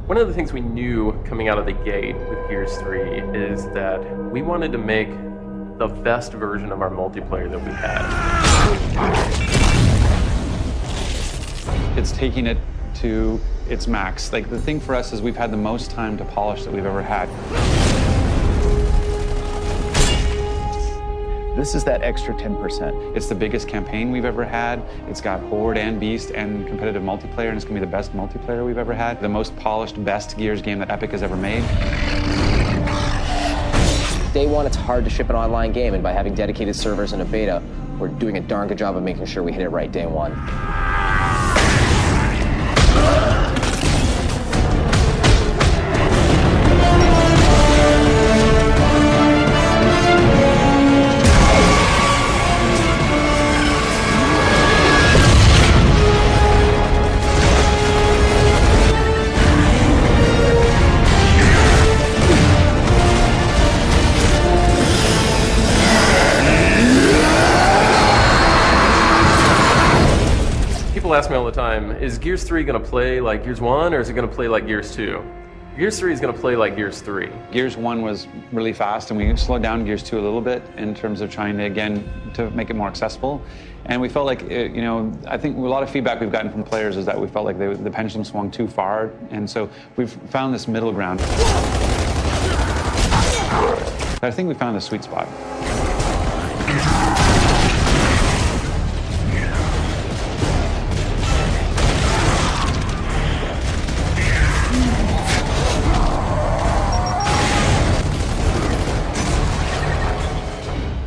One of the things we knew coming out of the gate with Gears 3 is that we wanted to make the best version of our multiplayer that we had. It's taking it to its max. Like, the thing for us is we've had the most time to polish that we've ever had. This is that extra 10%. It's the biggest campaign we've ever had. It's got Horde and Beast and competitive multiplayer, and it's gonna be the best multiplayer we've ever had. The most polished, best Gears game that Epic has ever made. Day one, it's hard to ship an online game, and by having dedicated servers and a beta, we're doing a darn good job of making sure we hit it right day one. People ask me all the time, is Gears 3 going to play like Gears 1 or is it going to play like Gears 2? Gears 3 is going to play like Gears 3. Gears 1 was really fast, and we slowed down Gears 2 a little bit in terms of trying to, again, to make it more accessible. And we felt like, you know, I think a lot of feedback we've gotten from players is that we felt like the pendulum swung too far. And so we've found this middle ground. I think we found the sweet spot.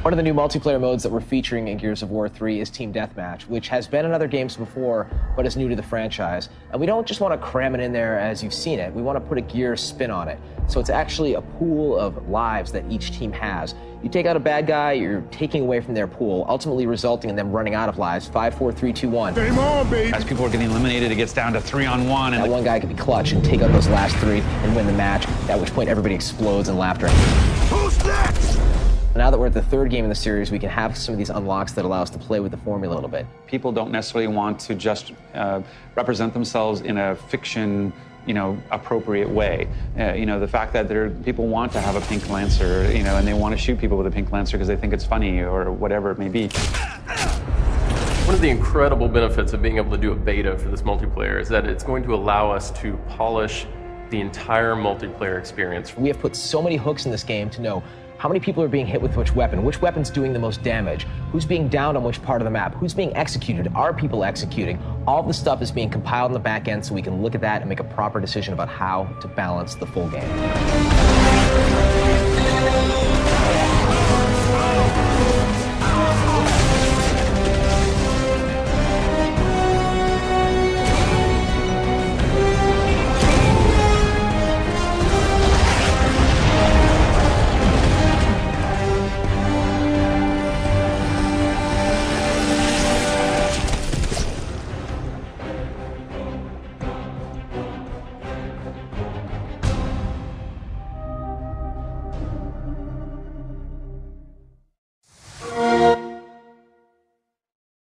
One of the new multiplayer modes that we're featuring in Gears of War 3 is Team Deathmatch, which has been in other games before, but is new to the franchise. And we don't just want to cram it in there as you've seen it. We want to put a Gears spin on it. So it's actually a pool of lives that each team has. You take out a bad guy, you're taking away from their pool, ultimately resulting in them running out of lives. 5, 4, 3, 2, 1. Game on, baby! As people are getting eliminated, it gets down to 3-on-1. And that one guy could be clutch and take out those last 3 and win the match, at which point everybody explodes in laughter. Who's next? Now that we're at the third game in the series, we can have some of these unlocks that allow us to play with the formula a little bit. People don't necessarily want to just represent themselves in a fiction, you know, appropriate way. You know, the fact that people want to have a pink Lancer, you know, and they want to shoot people with a pink Lancer because they think it's funny or whatever it may be. One of the incredible benefits of being able to do a beta for this multiplayer is that it's going to allow us to polish the entire multiplayer experience. We have put so many hooks in this game to know how many people are being hit with which weapon's doing the most damage, who's being downed on which part of the map, who's being executed, are people executing. All the stuff is being compiled in the back end so we can look at that and make a proper decision about how to balance the full game.